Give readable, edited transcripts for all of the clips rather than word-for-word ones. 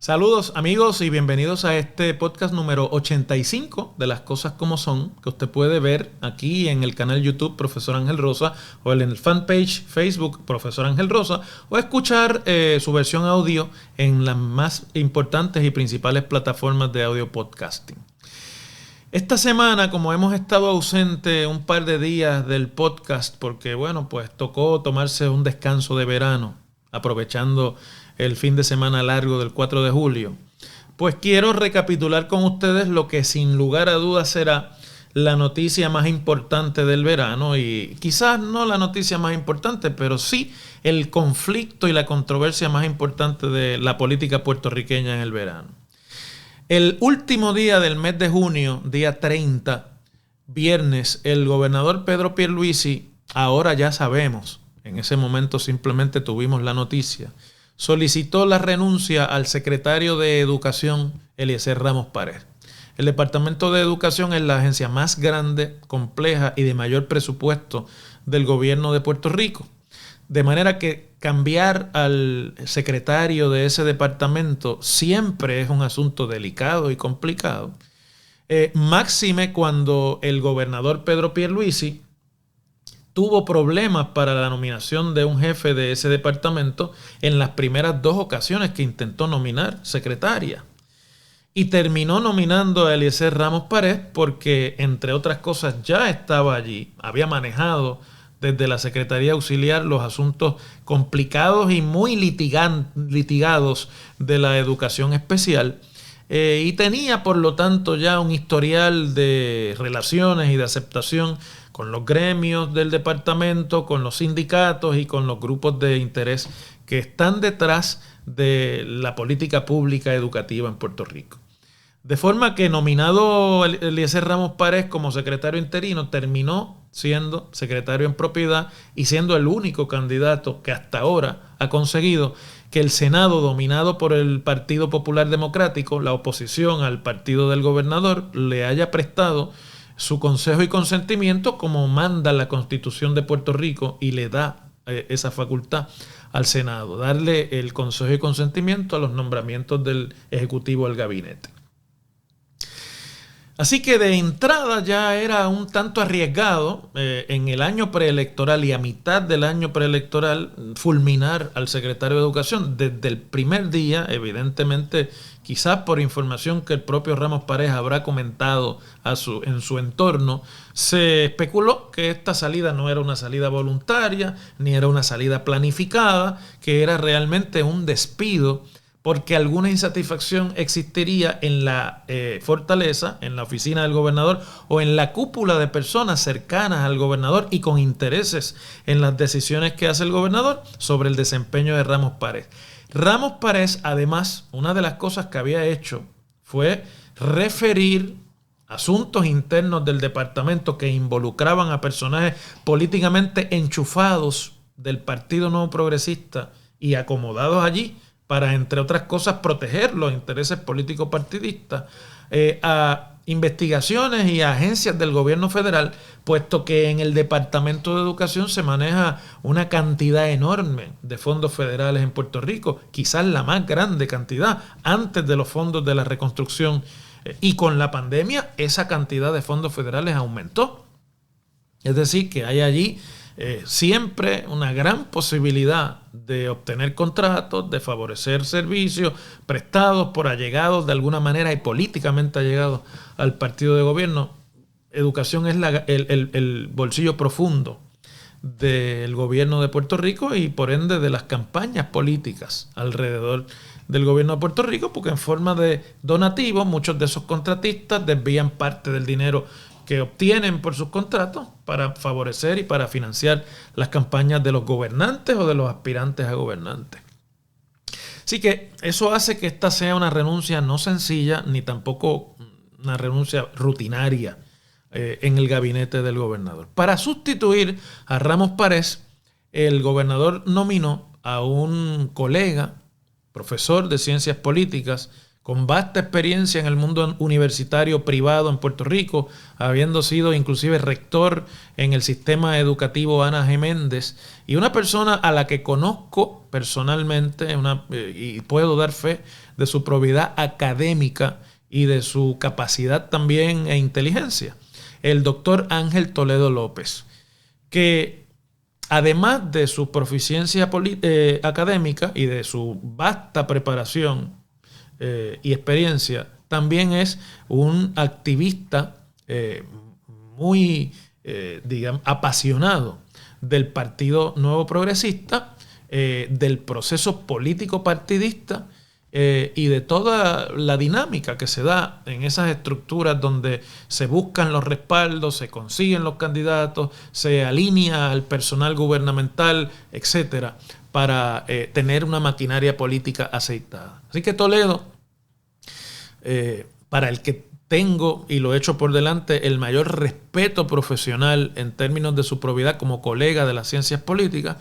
Saludos amigos y bienvenidos a este podcast número 85 de Las Cosas Como Son, que usted puede ver aquí en el canal YouTube Profesor Ángel Rosa o en el fanpage Facebook Profesor Ángel Rosa, o escuchar su versión audio en las más importantes y principales plataformas de audio podcasting. Esta semana, como hemos estado ausente un par de días del podcast porque pues tocó tomarse un descanso de verano aprovechando el fin de semana largo del 4 de julio, pues quiero recapitular con ustedes lo que sin lugar a dudas será la noticia más importante del verano, y quizás no la noticia más importante, pero sí el conflicto y la controversia más importante de la política puertorriqueña en el verano. El último día del mes de junio, día 30, viernes, el gobernador Pedro Pierluisi, ahora ya sabemos, en ese momento simplemente tuvimos la noticia, solicitó la renuncia al secretario de Educación, Eliezer Ramos Párez. El Departamento de Educación es la agencia más grande, compleja y de mayor presupuesto del gobierno de Puerto Rico. De manera que cambiar al secretario de ese departamento siempre es un asunto delicado y complicado. Máxime cuando el gobernador Pedro Pierluisi tuvo problemas para la nominación de un jefe de ese departamento en las primeras dos ocasiones que intentó nominar secretaria. Y terminó nominando a Eliezer Ramos Párez porque, entre otras cosas, ya estaba allí. Había manejado desde la Secretaría Auxiliar los asuntos complicados y muy litigados de la educación especial. Y tenía, por lo tanto, ya un historial de relaciones y de aceptación con los gremios del departamento, con los sindicatos y con los grupos de interés que están detrás de la política pública educativa en Puerto Rico. De forma que, nominado Eliezer Ramos Párez como secretario interino, terminó siendo secretario en propiedad y siendo el único candidato que hasta ahora ha conseguido que el Senado, dominado por el Partido Popular Democrático, la oposición al partido del gobernador, le haya prestado su consejo y consentimiento como manda la Constitución de Puerto Rico y le da esa facultad al Senado, darle el consejo y consentimiento a los nombramientos del Ejecutivo del Gabinete. Así que de entrada ya era un tanto arriesgado en el año preelectoral y a mitad del año preelectoral fulminar al secretario de Educación. Desde el primer día, evidentemente, quizás por información que el propio Ramos Párez habrá comentado en su entorno, se especuló que esta salida no era una salida voluntaria, ni era una salida planificada, que era realmente un despido, porque alguna insatisfacción existiría en la fortaleza, en la oficina del gobernador o en la cúpula de personas cercanas al gobernador y con intereses en las decisiones que hace el gobernador sobre el desempeño de Ramos Párez. Ramos Párez, además, una de las cosas que había hecho fue referir asuntos internos del departamento que involucraban a personajes políticamente enchufados del Partido Nuevo Progresista y acomodados allí para, entre otras cosas, proteger los intereses políticos partidistas, a investigaciones y a agencias del gobierno federal, puesto que en el Departamento de Educación se maneja una cantidad enorme de fondos federales en Puerto Rico, quizás la más grande cantidad antes de los fondos de la reconstrucción, y con la pandemia esa cantidad de fondos federales aumentó. Es decir, que hay allí siempre una gran posibilidad de obtener contratos, de favorecer servicios prestados por allegados de alguna manera y políticamente allegados al partido de gobierno. Educación es el bolsillo profundo del gobierno de Puerto Rico y por ende de las campañas políticas alrededor del gobierno de Puerto Rico, porque en forma de donativos muchos de esos contratistas desvían parte del dinero que obtienen por sus contratos para favorecer y para financiar las campañas de los gobernantes o de los aspirantes a gobernantes. Así que eso hace que esta sea una renuncia no sencilla ni tampoco una renuncia rutinaria en el gabinete del gobernador. Para sustituir a Ramos Párez, el gobernador nominó a un colega, profesor de ciencias políticas, con vasta experiencia en el mundo universitario privado en Puerto Rico, habiendo sido inclusive rector en el sistema educativo Ana G. Méndez, y una persona a la que conozco personalmente y puedo dar fe de su probidad académica y de su capacidad también e inteligencia, el doctor Ángel Toledo López, que además de su proficiencia académica y de su vasta preparación y experiencia, también es un activista muy, digamos, apasionado del Partido Nuevo Progresista, del proceso político partidista y de toda la dinámica que se da en esas estructuras donde se buscan los respaldos, se consiguen los candidatos, se alinea al personal gubernamental, etcétera, para tener una maquinaria política aceitada. Así que Toledo, para el que tengo, y lo echo por delante, el mayor respeto profesional en términos de su probidad como colega de las ciencias políticas,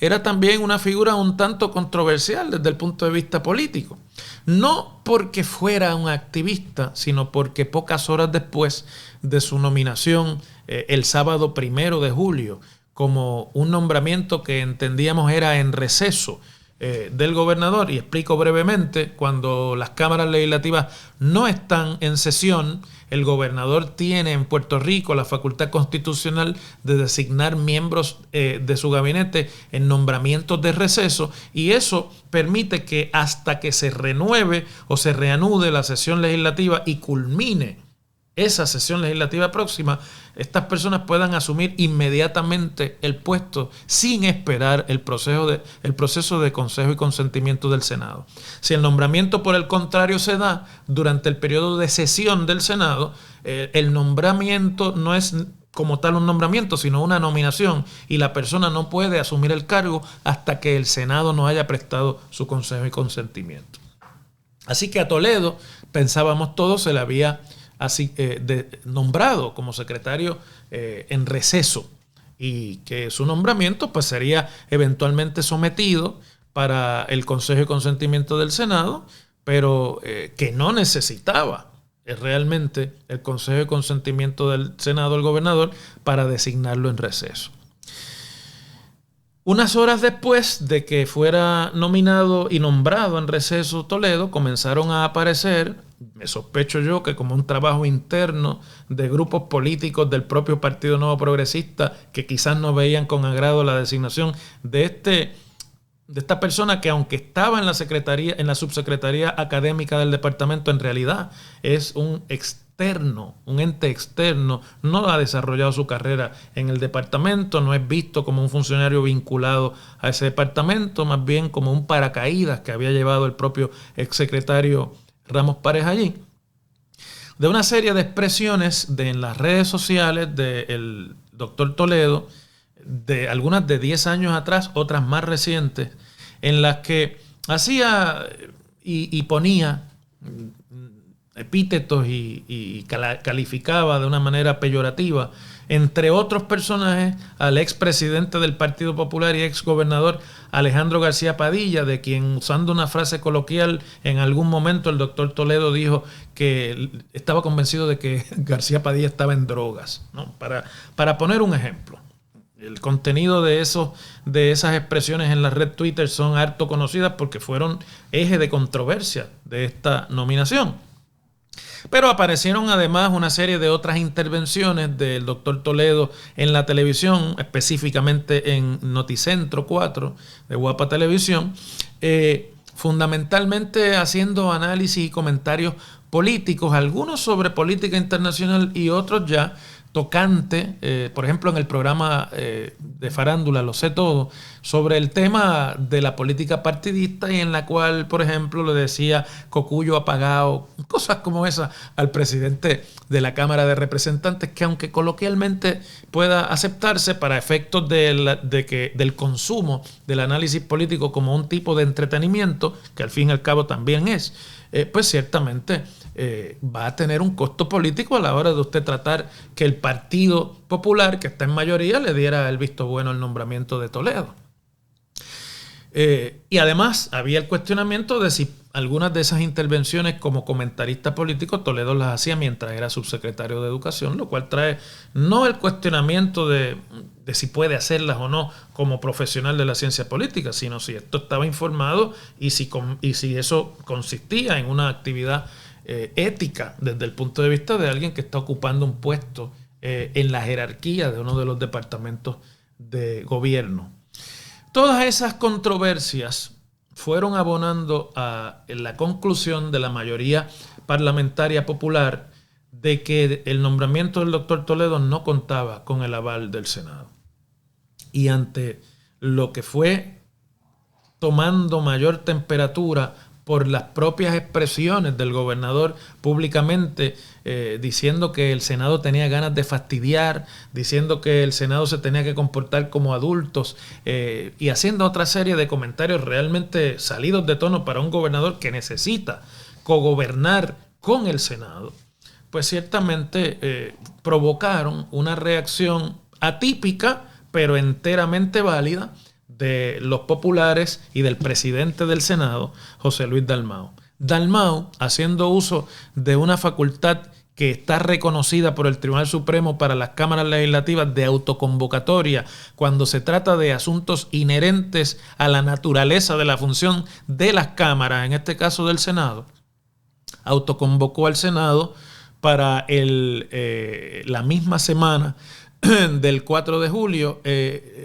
era también una figura un tanto controversial desde el punto de vista político. No porque fuera un activista, sino porque pocas horas después de su nominación, el sábado 1 de julio, como un nombramiento que entendíamos era en receso del gobernador, y explico brevemente: cuando las cámaras legislativas no están en sesión, el gobernador tiene en Puerto Rico la facultad constitucional de designar miembros de su gabinete en nombramientos de receso, y eso permite que hasta que se renueve o se reanude la sesión legislativa y culmine esa sesión legislativa próxima, estas personas puedan asumir inmediatamente el puesto sin esperar el proceso de consejo y consentimiento del Senado. Si el nombramiento, por el contrario, se da durante el periodo de sesión del Senado, el nombramiento no es como tal un nombramiento, sino una nominación, y la persona no puede asumir el cargo hasta que el Senado no haya prestado su consejo y consentimiento. Así que a Toledo, pensábamos todos, se le había nombrado como secretario en receso, y que su nombramiento pues sería eventualmente sometido para el consejo y consentimiento del Senado, pero que no necesitaba realmente el consejo y consentimiento del Senado, el gobernador, para designarlo en receso. Unas horas después de que fuera nominado y nombrado en receso Toledo, comenzaron a aparecer, me sospecho yo que como un trabajo interno de grupos políticos del propio Partido Nuevo Progresista, que quizás no veían con agrado la designación de esta persona, que aunque estaba en la subsecretaría académica del departamento, en realidad es un ente externo, no ha desarrollado su carrera en el departamento, no es visto como un funcionario vinculado a ese departamento, más bien como un paracaídas que había llevado el propio exsecretario Ramos Párez allí. De una serie de expresiones en las redes sociales del doctor Toledo, de algunas de 10 años atrás, otras más recientes, en las que hacía y ponía epítetos y calificaba de una manera peyorativa, entre otros personajes, al expresidente del Partido Popular y exgobernador Alejandro García Padilla, de quien, usando una frase coloquial, en algún momento el doctor Toledo dijo que estaba convencido de que García Padilla estaba en drogas, ¿no? Para poner un ejemplo. El contenido de esas expresiones en la red Twitter son harto conocidas porque fueron eje de controversia de esta nominación. Pero aparecieron además una serie de otras intervenciones del doctor Toledo en la televisión, específicamente en Noticentro 4 de Guapa Televisión, fundamentalmente haciendo análisis y comentarios políticos, algunos sobre política internacional y otros ya tocante, por ejemplo en el programa de farándula Lo Sé Todo, sobre el tema de la política partidista, y en la cual, por ejemplo, le decía cocuyo apagado, cosas como esas al presidente de la Cámara de Representantes, que aunque coloquialmente pueda aceptarse para efectos del consumo del análisis político como un tipo de entretenimiento, que al fin y al cabo también es, pues ciertamente va a tener un costo político a la hora de usted tratar que el Partido Popular, que está en mayoría, le diera el visto bueno al nombramiento de Toledo. Y además había el cuestionamiento de si algunas de esas intervenciones como comentarista político Toledo las hacía mientras era subsecretario de Educación, lo cual trae no el cuestionamiento de si puede hacerlas o no como profesional de la ciencia política, sino si esto estaba informado y si eso consistía en una actividad ética desde el punto de vista de alguien que está ocupando un puesto en la jerarquía de uno de los departamentos de gobierno. Todas esas controversias fueron abonando a la conclusión de la mayoría parlamentaria popular de que el nombramiento del doctor Toledo no contaba con el aval del Senado. Y ante lo que fue tomando mayor temperatura por las propias expresiones del gobernador públicamente, diciendo que el Senado tenía ganas de fastidiar, diciendo que el Senado se tenía que comportar como adultos, y haciendo otra serie de comentarios realmente salidos de tono para un gobernador que necesita cogobernar con el Senado, pues ciertamente provocaron una reacción atípica, pero enteramente válida, de los populares y del presidente del Senado, José Luis Dalmau. Dalmau, haciendo uso de una facultad que está reconocida por el Tribunal Supremo para las cámaras legislativas de autoconvocatoria, cuando se trata de asuntos inherentes a la naturaleza de la función de las cámaras, en este caso del Senado, autoconvocó al Senado para la misma semana del 4 de julio,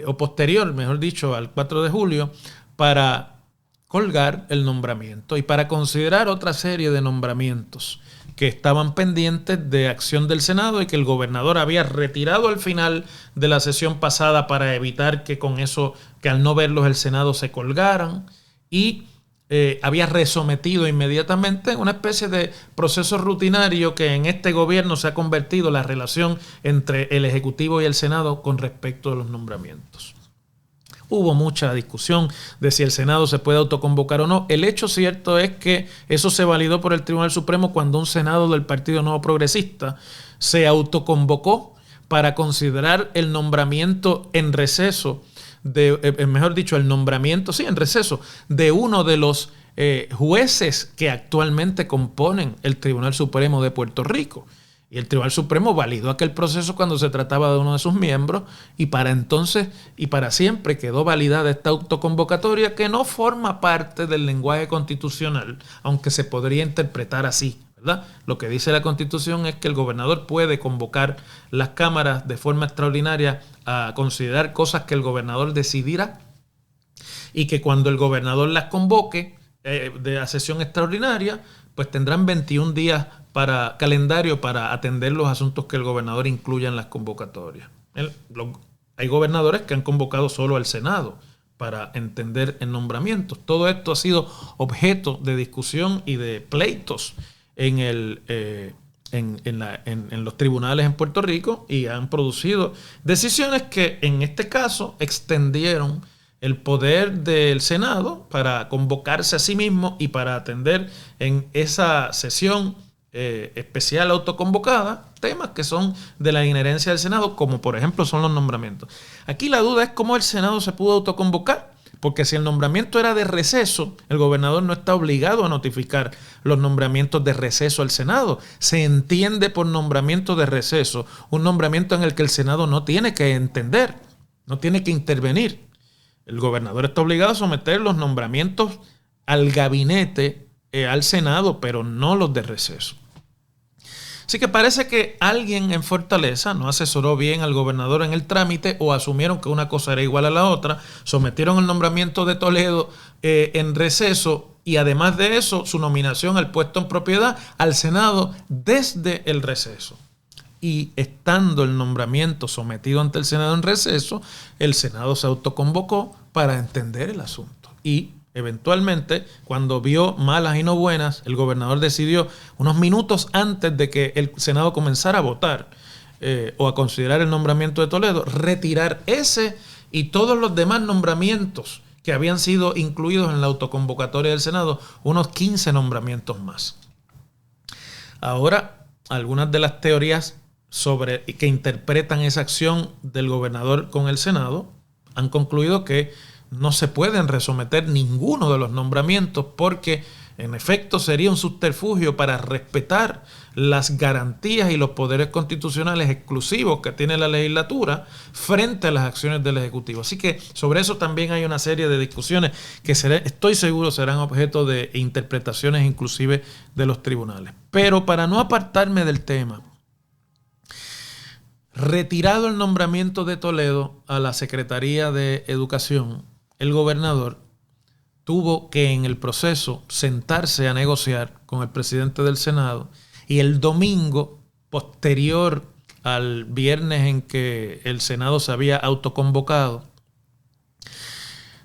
o posterior, mejor dicho, al 4 de julio, para colgar el nombramiento y para considerar otra serie de nombramientos que estaban pendientes de acción del Senado y que el gobernador había retirado al final de la sesión pasada para evitar que con eso, que al no verlos el Senado se colgaran, y había resometido inmediatamente en una especie de proceso rutinario que en este gobierno se ha convertido la relación entre el Ejecutivo y el Senado con respecto a los nombramientos. Hubo mucha discusión de si el Senado se puede autoconvocar o no. El hecho cierto es que eso se validó por el Tribunal Supremo cuando un Senado del Partido Nuevo Progresista se autoconvocó para considerar el nombramiento en receso, el nombramiento, sí, en receso, de uno de los jueces que actualmente componen el Tribunal Supremo de Puerto Rico. Y el Tribunal Supremo validó aquel proceso cuando se trataba de uno de sus miembros, y para entonces y para siempre quedó validada esta autoconvocatoria, que no forma parte del lenguaje constitucional, aunque se podría interpretar así, ¿verdad? Lo que dice la Constitución es que el gobernador puede convocar las cámaras de forma extraordinaria a considerar cosas que el gobernador decidirá, y que cuando el gobernador las convoque de a sesión extraordinaria, pues tendrán 21 días para calendario para atender los asuntos que el gobernador incluya en las convocatorias. Hay gobernadores que han convocado solo al Senado para entender en nombramientos. Todo esto ha sido objeto de discusión y de pleitos en los tribunales en Puerto Rico, y han producido decisiones que en este caso extendieron el poder del Senado para convocarse a sí mismo y para atender en esa sesión especial autoconvocada temas que son de la inherencia del Senado, como por ejemplo son los nombramientos. Aquí la duda es cómo el Senado se pudo autoconvocar, porque si el nombramiento era de receso, el gobernador no está obligado a notificar los nombramientos de receso al Senado. Se entiende por nombramiento de receso un nombramiento en el que el Senado no tiene que entender, no tiene que intervenir. El gobernador está obligado a someter los nombramientos al gabinete, al Senado, pero no los de receso. Así que parece que alguien en Fortaleza no asesoró bien al gobernador en el trámite, o asumieron que una cosa era igual a la otra, sometieron el nombramiento de Toledo en receso, y además de eso su nominación al puesto en propiedad al Senado desde el receso. Y estando el nombramiento sometido ante el Senado en receso, el Senado se autoconvocó para entender el asunto. Y eventualmente, cuando vio malas y no buenas, el gobernador decidió, unos minutos antes de que el Senado comenzara a votar o a considerar el nombramiento de Toledo, retirar ese y todos los demás nombramientos que habían sido incluidos en la autoconvocatoria del Senado, unos 15 nombramientos más. Ahora, algunas de las teorías que interpretan esa acción del gobernador con el Senado han concluido que no se pueden resometer ninguno de los nombramientos, porque En efecto, sería un subterfugio para respetar las garantías y los poderes constitucionales exclusivos que tiene la legislatura frente a las acciones del Ejecutivo. Así que sobre eso también hay una serie de discusiones que estoy seguro serán objeto de interpretaciones inclusive de los tribunales. Pero para no apartarme del tema, retirado el nombramiento de Toledo a la Secretaría de Educación, el gobernador tuvo que en el proceso sentarse a negociar con el presidente del Senado, y el domingo posterior al viernes en que el Senado se había autoconvocado,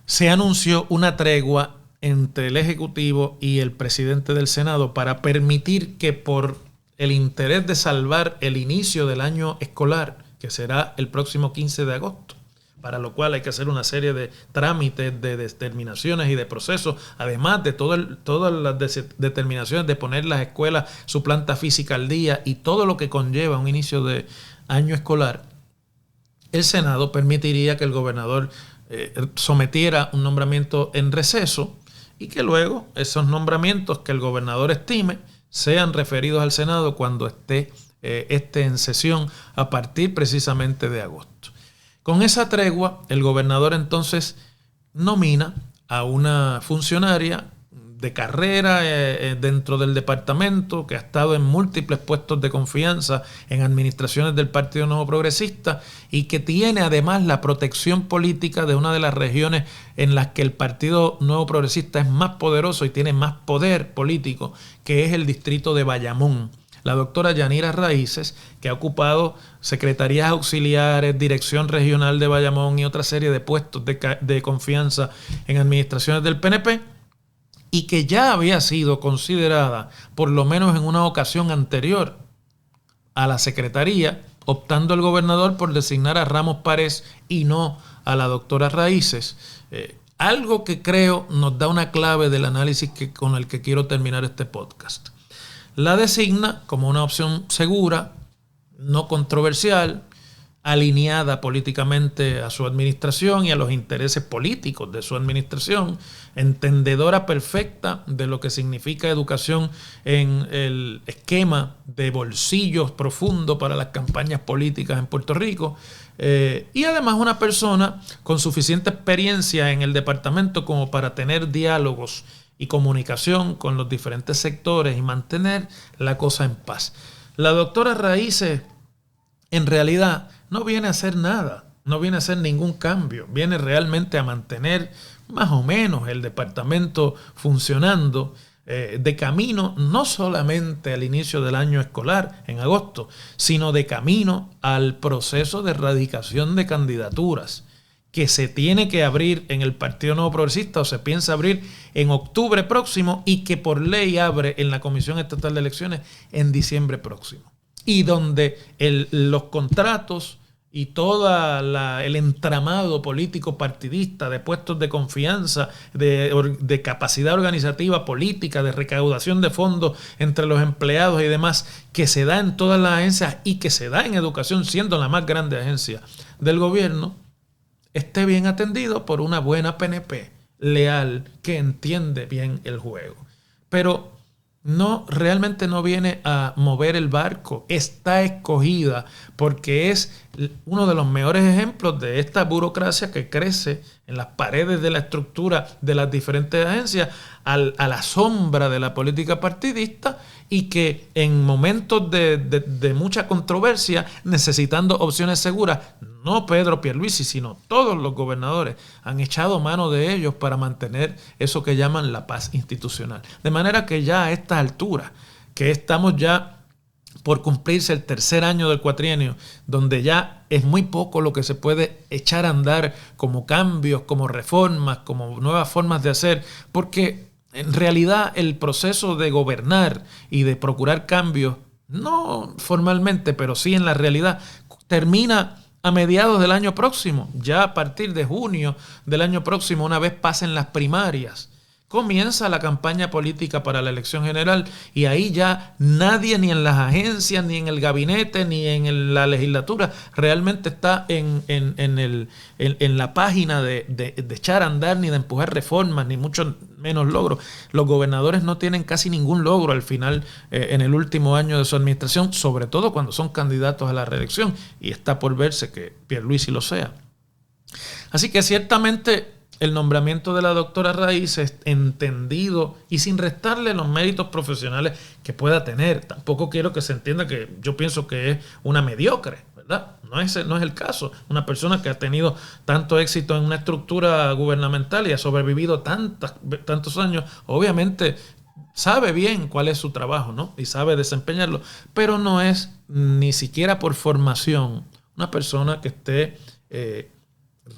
se anunció una tregua entre el Ejecutivo y el presidente del Senado para permitir que, por el interés de salvar el inicio del año escolar, que será el próximo 15 de agosto, para lo cual hay que hacer una serie de trámites, de determinaciones y de procesos, además de todas las determinaciones de poner las escuelas, su planta física al día y todo lo que conlleva un inicio de año escolar. El Senado permitiría que el gobernador sometiera un nombramiento en receso y que luego esos nombramientos que el gobernador estime sean referidos al Senado cuando esté en sesión a partir precisamente de agosto. Con esa tregua, el gobernador entonces nomina a una funcionaria de carrera dentro del departamento que ha estado en múltiples puestos de confianza en administraciones del Partido Nuevo Progresista y que tiene además la protección política de una de las regiones en las que el Partido Nuevo Progresista es más poderoso y tiene más poder político, que es el distrito de Bayamón. La doctora Yanira Raíces, que ha ocupado secretarías auxiliares, dirección regional de Bayamón y otra serie de puestos de confianza en administraciones del PNP, y que ya había sido considerada, por lo menos en una ocasión anterior, a la secretaría, optando el gobernador por designar a Ramos Párez y no a la doctora Raíces. Algo que creo nos da una clave del análisis con el que quiero terminar este podcast. La designa como una opción segura, no controversial, alineada políticamente a su administración y a los intereses políticos de su administración, entendedora perfecta de lo que significa educación en el esquema de bolsillos profundo para las campañas políticas en Puerto Rico, y además una persona con suficiente experiencia en el departamento como para tener diálogos y comunicación con los diferentes sectores y mantener la cosa en paz. La doctora Raíces en realidad no viene a hacer nada, no viene a hacer ningún cambio, viene realmente a mantener más o menos el departamento funcionando de camino no solamente al inicio del año escolar en agosto, sino de camino al proceso de erradicación de candidaturas que se tiene que abrir en el Partido Nuevo Progresista o se piensa abrir en octubre próximo y que por ley abre en la Comisión Estatal de Elecciones en diciembre próximo. Y donde los contratos y todo el entramado político partidista de puestos de confianza, de capacidad organizativa política, de recaudación de fondos entre los empleados y demás, que se da en todas las agencias y que se da en educación, siendo la más grande agencia del gobierno, esté bien atendido por una buena PNP leal que entiende bien el juego. Pero realmente no viene a mover el barco, está escogida porque es uno de los mejores ejemplos de esta burocracia que crece en las paredes de la estructura de las diferentes agencias a la sombra de la política partidista y que en momentos de mucha controversia, necesitando opciones seguras, no Pedro Pierluisi, sino todos los gobernadores han echado mano de ellos para mantener eso que llaman la paz institucional. De manera que ya a estas alturas, que estamos ya por cumplirse el tercer año del cuatrienio, donde ya es muy poco lo que se puede echar a andar como cambios, como reformas, como nuevas formas de hacer, porque en realidad el proceso de gobernar y de procurar cambios, no formalmente, pero sí en la realidad, termina a mediados del año próximo, ya a partir de junio del año próximo, una vez pasen las primarias, comienza la campaña política para la elección general y ahí ya nadie, ni en las agencias, ni en el gabinete, ni en la legislatura, realmente está en la página de echar a andar, ni de empujar reformas, ni mucho menos logros. Los gobernadores no tienen casi ningún logro al final, en el último año de su administración, sobre todo cuando son candidatos a la reelección, y está por verse que Pierluisi lo sea. Así que ciertamente el nombramiento de la doctora Raíz es entendido y sin restarle los méritos profesionales que pueda tener. Tampoco quiero que se entienda que yo pienso que es una mediocre, ¿verdad? No es el caso. Una persona que ha tenido tanto éxito en una estructura gubernamental y ha sobrevivido tantos años, obviamente sabe bien cuál es su trabajo, ¿no? Y sabe desempeñarlo, pero no es ni siquiera por formación una persona que esté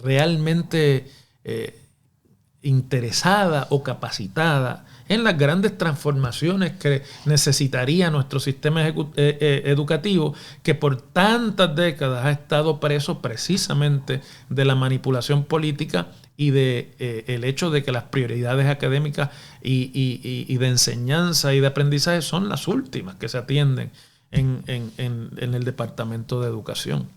realmente interesada o capacitada en las grandes transformaciones que necesitaría nuestro sistema educativo, que por tantas décadas ha estado preso precisamente de la manipulación política y de el hecho de que las prioridades académicas y de enseñanza y de aprendizaje son las últimas que se atienden en el Departamento de Educación.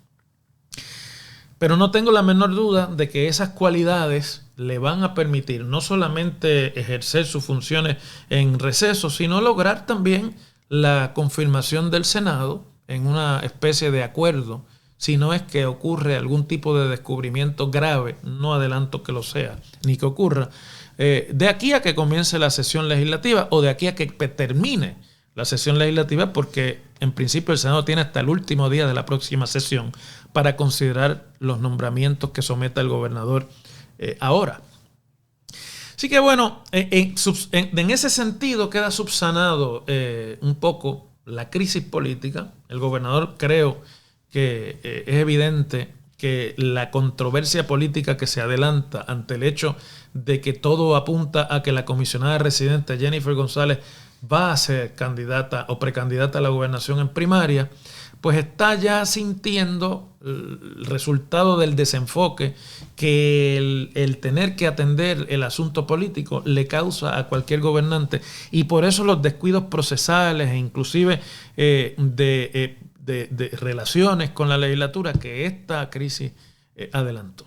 Pero no tengo la menor duda de que esas cualidades le van a permitir no solamente ejercer sus funciones en receso, sino lograr también la confirmación del Senado en una especie de acuerdo, si no es que ocurre algún tipo de descubrimiento grave, no adelanto que lo sea, ni que ocurra, de aquí a que comience la sesión legislativa o de aquí a que termine la sesión legislativa, porque en principio el Senado tiene hasta el último día de la próxima sesión para considerar los nombramientos que someta el gobernador ahora. Así que bueno, en ese sentido queda subsanado un poco la crisis política. El gobernador, creo que es evidente que la controversia política que se adelanta ante el hecho de que todo apunta a que la comisionada residente Jennifer González va a ser candidata o precandidata a la gobernación en primaria, pues está ya sintiendo el resultado del desenfoque que el tener que atender el asunto político le causa a cualquier gobernante, y por eso los descuidos procesales e inclusive de relaciones con la legislatura que esta crisis adelantó.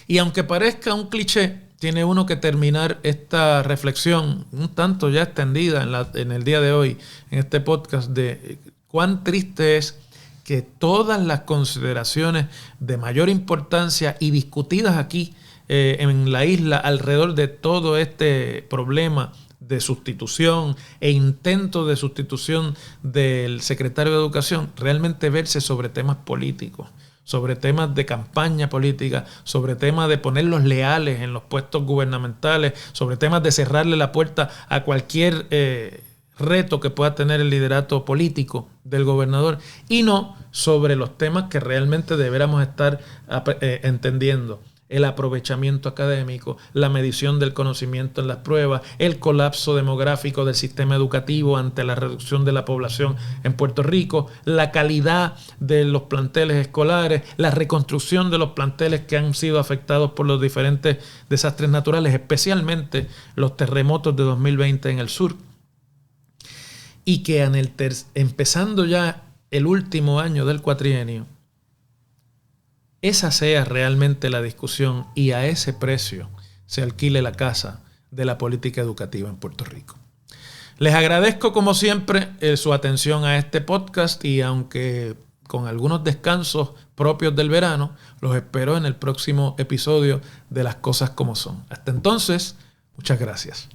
Y aunque parezca un cliché, tiene uno que terminar esta reflexión un tanto ya extendida en el día de hoy, en este podcast, de cuán triste es que todas las consideraciones de mayor importancia y discutidas aquí en la isla alrededor de todo este problema de sustitución e intento de sustitución del secretario de Educación, realmente verse sobre temas políticos, sobre temas de campaña política, sobre temas de ponerlos leales en los puestos gubernamentales, sobre temas de cerrarle la puerta a cualquier reto que pueda tener el liderato político del gobernador, y no sobre los temas que realmente deberíamos estar entendiendo: el aprovechamiento académico, la medición del conocimiento en las pruebas, el colapso demográfico del sistema educativo ante la reducción de la población en Puerto Rico, la calidad de los planteles escolares, la reconstrucción de los planteles que han sido afectados por los diferentes desastres naturales, especialmente los terremotos de 2020 en el sur. Y que empezando ya el último año del cuatrienio, esa sea realmente la discusión y a ese precio se alquile la casa de la política educativa en Puerto Rico. Les agradezco como siempre su atención a este podcast, y aunque con algunos descansos propios del verano, los espero en el próximo episodio de Las Cosas Como Son. Hasta entonces, muchas gracias.